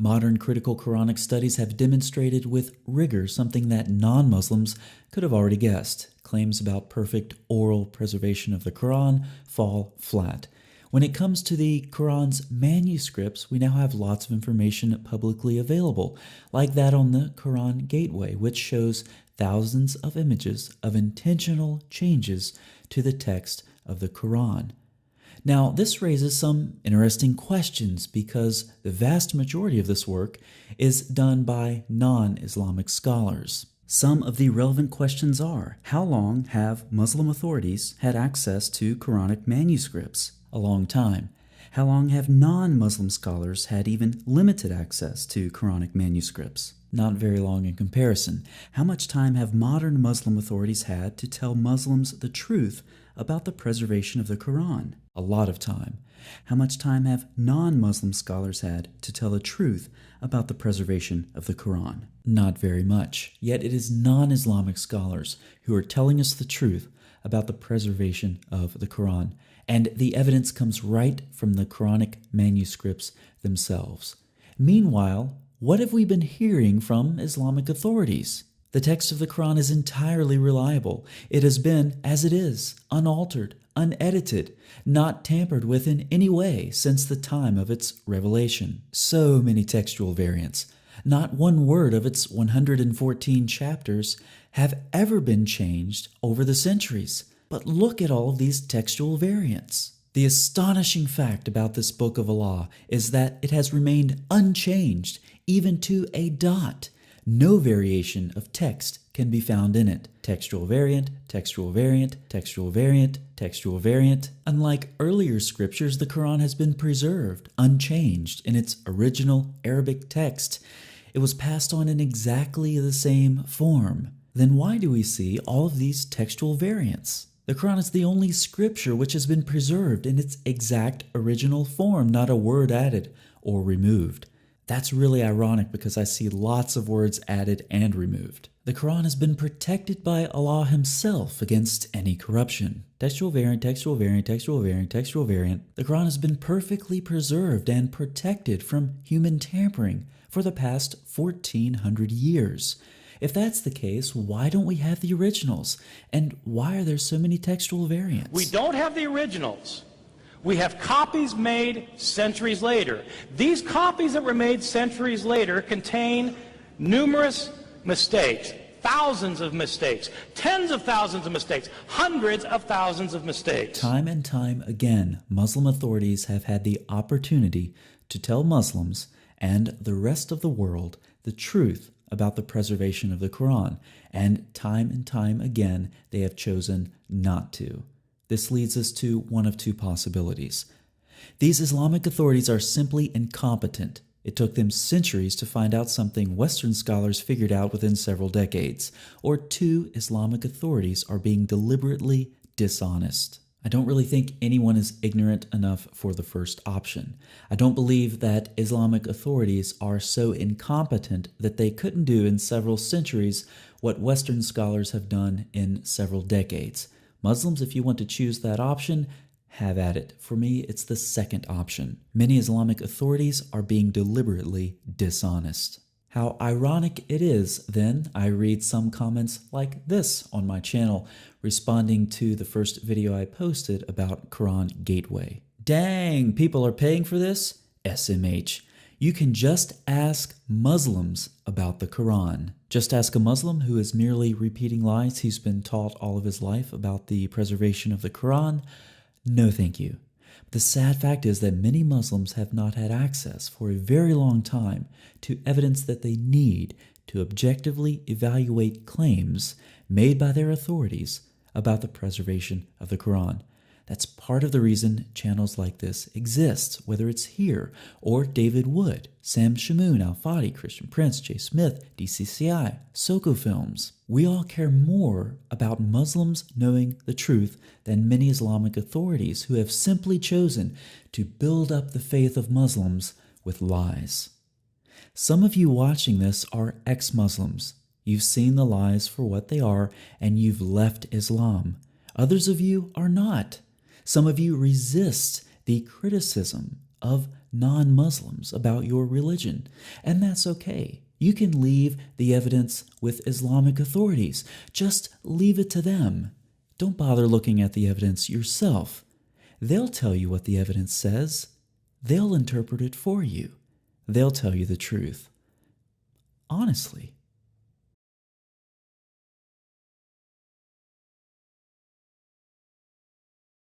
Modern critical Quranic studies have demonstrated with rigor something that non-Muslims could have already guessed. Claims about perfect oral preservation of the Quran fall flat. When it comes to the Quran's manuscripts, we now have lots of information publicly available, like that on the Quran Gateway, which shows thousands of images of intentional changes to the text of the Quran. Now, this raises some interesting questions because the vast majority of this work is done by non-Islamic scholars. Some of the relevant questions are: how long have Muslim authorities had access to Quranic manuscripts? A long time. How long have non-Muslim scholars had even limited access to Quranic manuscripts? Not very long in comparison. How much time have modern Muslim authorities had to tell Muslims the truth about the preservation of the Quran? A lot of time. How much time have non-Muslim scholars had to tell the truth about the preservation of the Quran? Not very much. Yet it is non-Islamic scholars who are telling us the truth about the preservation of the Quran, and the evidence comes right from the Quranic manuscripts themselves. Meanwhile, what have we been hearing from Islamic authorities? The text of the Quran is entirely reliable. It has been as it is, unaltered, unedited, not tampered with in any way since the time of its revelation. So many textual variants. Not one word of its 114 chapters have ever been changed over the centuries. But look at all of these textual variants. The astonishing fact about this book of Allah is that it has remained unchanged, even to a dot. No variation of text can be found in it. Textual variant, textual variant, textual variant, textual variant. Unlike earlier scriptures, the Quran has been preserved, unchanged in its original Arabic text. It was passed on in exactly the same form. Then why do we see all of these textual variants? The Quran is the only scripture which has been preserved in its exact original form, not a word added or removed. That's really ironic because I see lots of words added and removed. The Quran has been protected by Allah Himself against any corruption. Textual variant, textual variant, textual variant, textual variant. The Quran has been perfectly preserved and protected from human tampering for the past 1400 years. If that's the case, why don't we have the originals? And why are there so many textual variants? We don't have the originals. We have copies made centuries later. These copies that were made centuries later contain numerous mistakes, thousands of mistakes, tens of thousands of mistakes, hundreds of thousands of mistakes. Time and time again, Muslim authorities have had the opportunity to tell Muslims and the rest of the world the truth about the preservation of the Quran, and time again they have chosen not to. This leads us to one of two possibilities. These Islamic authorities are simply incompetent. It took them centuries to find out something Western scholars figured out within several decades. Or two Islamic authorities are being deliberately dishonest. I don't really think anyone is ignorant enough for the first option. I don't believe that Islamic authorities are so incompetent that they couldn't do in several centuries what Western scholars have done in several decades. Muslims, if you want to choose that option, have at it. For me, it's the second option. Many Islamic authorities are being deliberately dishonest. How ironic it is, then, I read some comments like this on my channel, responding to the first video I posted about Quran Gateway. Dang, people are paying for this? SMH. You can just ask Muslims about the Quran. Just ask a Muslim who is merely repeating lies he's been taught all of his life about the preservation of the Quran. No thank you. The sad fact is that many Muslims have not had access for a very long time to evidence that they need to objectively evaluate claims made by their authorities about the preservation of the Quran. That's part of the reason channels like this exist, whether it's here or David Wood, Sam Shamoon, Al-Fadi, Christian Prince, Jay Smith, DCCI, Soko Films. We all care more about Muslims knowing the truth than many Islamic authorities who have simply chosen to build up the faith of Muslims with lies. Some of you watching this are ex-Muslims. You've seen the lies for what they are and you've left Islam. Others of you are not. Some of you resist the criticism of non-Muslims about your religion, and that's okay. You can leave the evidence with Islamic authorities. Just leave it to them. Don't bother looking at the evidence yourself. They'll tell you what the evidence says. They'll interpret it for you. They'll tell you the truth. Honestly,